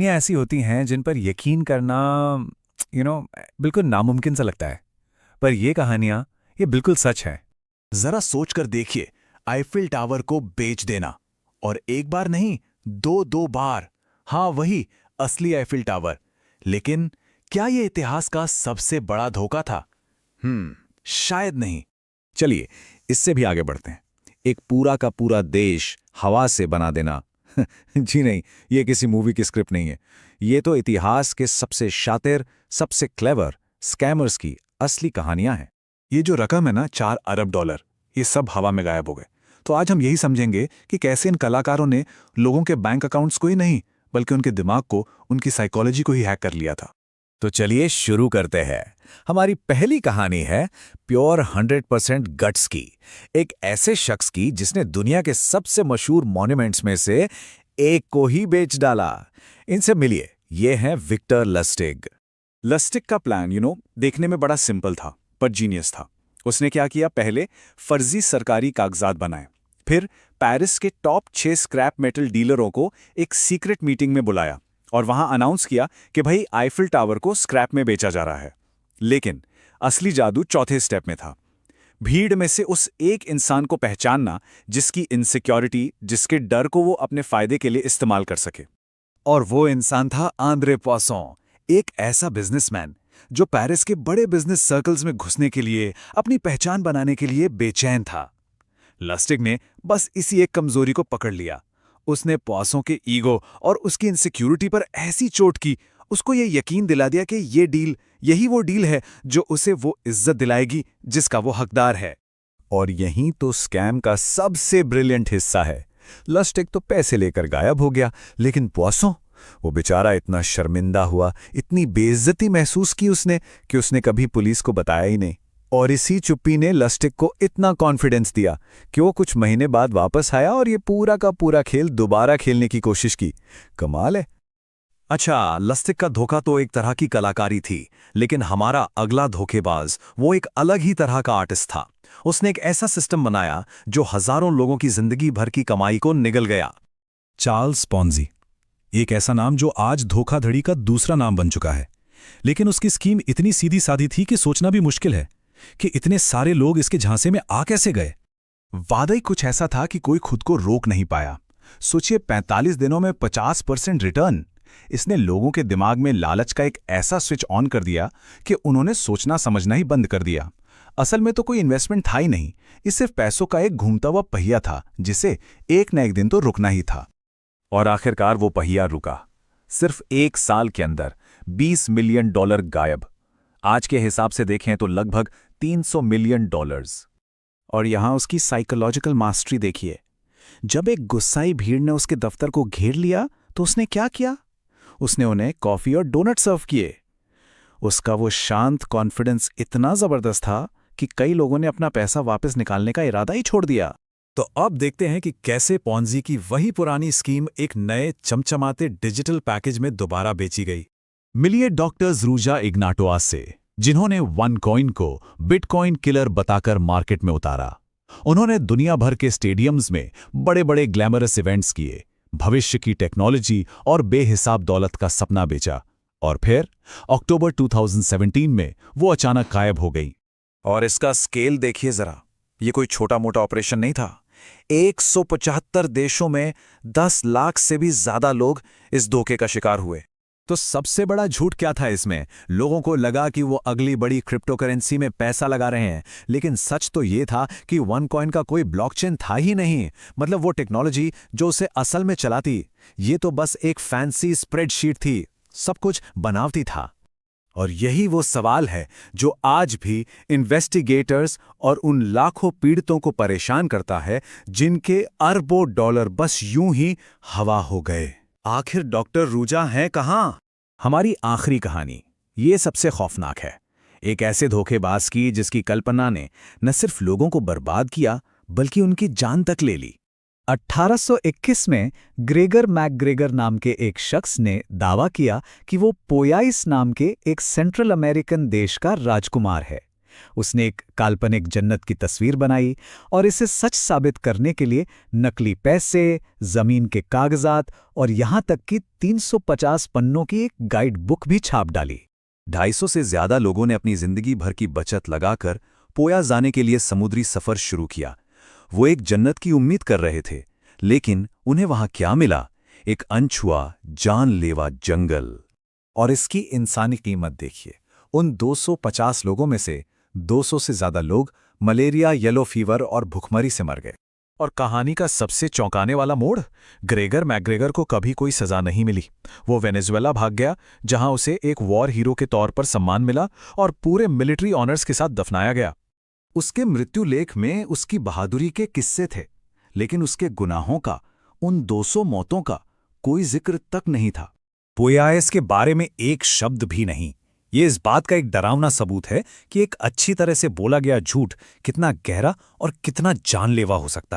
ये ऐसी होती हैं जिन पर यकीन करना यू नो बिल्कुल नामुमकिन सा लगता है। पर ये कहानियाँ ये बिल्कुल सच है। जरा सोच कर देखिए, आईफिल टावर को बेच देना। और एक बार नहीं, दो दो बार। हाँ, वही असली आईफिल टावर। लेकिन क्या यह इतिहास का सबसे बड़ा धोखा था? शायद नहीं। चलिए, इससे भी आगे बढ़ते हैं। एक पूरा का पूरा देश हवा से बना देना। जी नहीं, ये किसी मूवी की स्क्रिप्ट नहीं है। ये तो इतिहास के सबसे शातिर, सबसे क्लेवर स्कैमर्स की असली कहानियां हैं। ये जो रकम है ना, $4 अरब, ये सब हवा में गायब हो गए। तो आज हम यही समझेंगे कि कैसे इन कलाकारों ने लोगों के बैंक अकाउंट्स को ही नहीं, बल्कि उनके दिमाग को, उनकी साइकोलॉजी को ही हैक कर लिया था। तो चलिए शुरू करते हैं। हमारी पहली कहानी है प्योर 100% गट्स की। एक ऐसे शख्स की जिसने दुनिया के सबसे मशहूर मॉन्यूमेंट्स में से एक को ही बेच डाला। इनसे मिलिए, ये हैं विक्टर लस्टिग। लस्टिक का प्लान देखने में बड़ा सिंपल था, पर जीनियस था। उसने क्या किया, पहले फर्जी सरकारी कागजात बनाए। फिर पेरिस के टॉप 6 स्क्रैप मेटल डीलरों को एक सीक्रेट मीटिंग में बुलाया और वहां अनाउंस किया कि भाई आईफिल टावर को स्क्रैप में बेचा जा रहा है। लेकिन असली जादू चौथे स्टेप में था। भीड़ में से उस एक इंसान को पहचानना जिसकी इनसिक्योरिटी, जिसके डर को वो अपने फायदे के लिए इस्तेमाल कर सके। और वो इंसान था आंद्रे पॉसों, एक ऐसा बिजनेसमैन जो पेरिस के बड़े बिजनेस सर्कल्स में घुसने के लिए, अपनी पहचान बनाने के लिए बेचैन था। लस्टिग ने बस इसी एक कमजोरी को पकड़ लिया। उसने पॉसों के ईगो और उसकी इनसिक्योरिटी पर ऐसी चोट की, उसको ये यकीन दिला दिया कि ये डील, यही वो डील है जो उसे वो इज्जत दिलाएगी जिसका वो हकदार है। और यहीं तो स्कैम का सबसे ब्रिलियंट हिस्सा है। लस्टिग तो पैसे लेकर गायब हो गया, लेकिन पॉसों, वो बेचारा इतना शर्मिंदा हुआ, इतनी बेइज्जती महसूस की उसने कि उसने कभी पुलिस को बताया ही नहीं। और इसी चुप्पी ने लस्टिग को इतना कॉन्फिडेंस दिया कि वो कुछ महीने बाद वापस आया और ये पूरा का पूरा खेल दोबारा खेलने की कोशिश की। कमाल है। अच्छा, लस्टिग का धोखा तो एक तरह की कलाकारी थी, लेकिन हमारा अगला धोखेबाज वो एक अलग ही तरह का आर्टिस्ट था। उसने एक ऐसा सिस्टम बनाया जो हजारों लोगों की जिंदगी भर की कमाई को निगल गया। चार्ल्स पॉन्जी, एक ऐसा नाम जो आज धोखाधड़ी का दूसरा नाम बन चुका है। लेकिन उसकी स्कीम इतनी सीधी सादी थी कि सोचना भी मुश्किल है कि इतने सारे लोग इसके झांसे में आ कैसे गए। वादा ही कुछ ऐसा था कि कोई खुद को रोक नहीं पाया। सोचिए, 45 दिनों में 50% रिटर्न। इसने लोगों के दिमाग में लालच का एक ऐसा स्विच ऑन कर दिया कि उन्होंने सोचना समझना ही बंद कर दिया। असल में तो कोई इन्वेस्टमेंट था ही नहीं, ये सिर्फ पैसों का एक घूमता हुआ पहिया था जिसे एक न एक दिन तो रुकना ही था। और आखिरकार वो पहिया रुका। सिर्फ 1 साल के अंदर $20 मिलियन गायब। आज के हिसाब से देखें तो लगभग $300 मिलियन। और यहां उसकी साइकोलॉजिकल मास्टरी देखिए। जब एक गुस्साई भीड़ ने उसके दफ्तर को घेर लिया तो उसने क्या किया? उसने उन्हें कॉफी और डोनट सर्व किए। उसका वो शांत कॉन्फिडेंस इतना जबरदस्त था कि कई लोगों ने अपना पैसा वापस निकालने का इरादा ही छोड़ दिया। तो अब देखते हैं कि कैसे पॉन्जी की वही पुरानी स्कीम एक नए चमचमाते डिजिटल पैकेज में दोबारा बेची गई। मिलिए डॉक्टर ज़रूजा इग्नाटोआ से, जिन्होंने OneCoin को बिटकॉइन किलर बताकर मार्केट में उतारा। उन्होंने दुनिया भर के स्टेडियम्स में बड़े बड़े ग्लैमरस इवेंट्स किए, भविष्य की टेक्नोलॉजी और बेहिसाब दौलत का सपना बेचा। और फिर अक्टूबर 2017 में वो अचानक गायब हो गई। और इसका स्केल देखिए जरा, ये कोई छोटा मोटा ऑपरेशन नहीं था। 175 देशों में 10 लाख से भी ज्यादा लोग इस धोखे का शिकार हुए। तो सबसे बड़ा झूठ क्या था इसमें? लोगों को लगा कि वो अगली बड़ी क्रिप्टो करेंसी में पैसा लगा रहे हैं, लेकिन सच तो ये था कि OneCoin का कोई ब्लॉकचेन था ही नहीं। मतलब वो टेक्नोलॉजी जो उसे असल में चलाती, ये तो बस एक फैंसी स्प्रेडशीट थी, सब कुछ बनावटी था। और यही वो सवाल है जो आज भी इन्वेस्टिगेटर्स और उन लाखों पीड़ितों को परेशान करता है जिनके अरबों डॉलर बस यूं ही हवा हो गए। आखिर डॉक्टर रूजा हैं कहां? हमारी आखिरी कहानी ये सबसे खौफनाक है। एक ऐसे धोखेबाज की जिसकी कल्पना ने न सिर्फ लोगों को बर्बाद किया बल्कि उनकी जान तक ले ली। 1821 में ग्रेगर मैकग्रेगर नाम के एक शख्स ने दावा किया कि वो पोयाइस नाम के एक सेंट्रल अमेरिकन देश का राजकुमार है। उसने एक काल्पनिक जन्नत की तस्वीर बनाई और इसे सच साबित करने के लिए नकली पैसे, जमीन के कागजात और यहां तक कि 350 पन्नों की एक गाइड बुक भी छाप डाली। 250 से ज्यादा लोगों ने अपनी जिंदगी भर की बचत लगाकर पोया जाने के लिए समुद्री सफर शुरू किया। वो एक जन्नत की उम्मीद कर रहे थे, लेकिन उन्हें वहां क्या मिला? एक अनछुआ, जानलेवा जंगल। और इसकी इंसानी कीमत देखिए। उन 250 लोगों में से 200 से ज्यादा लोग मलेरिया, येलो फीवर और भुखमरी से मर गए। और कहानी का सबसे चौंकाने वाला मोड़, ग्रेगर मैकग्रेगर को कभी कोई सजा नहीं मिली। वो वेनेजुएला भाग गया, जहां उसे एक वॉर हीरो के तौर पर सम्मान मिला और पूरे मिलिट्री ऑनर्स के साथ दफनाया गया। उसके मृत्यु लेख में उसकी बहादुरी के किस्से थे, लेकिन उसके गुनाहों का, उन 200 मौतों का कोई जिक्र तक नहीं था। पोयास के बारे में एक शब्द भी नहीं। ये इस बात का एक डरावना सबूत है कि एक अच्छी तरह से बोला गया झूठ कितना गहरा और कितना जानलेवा हो सकता है।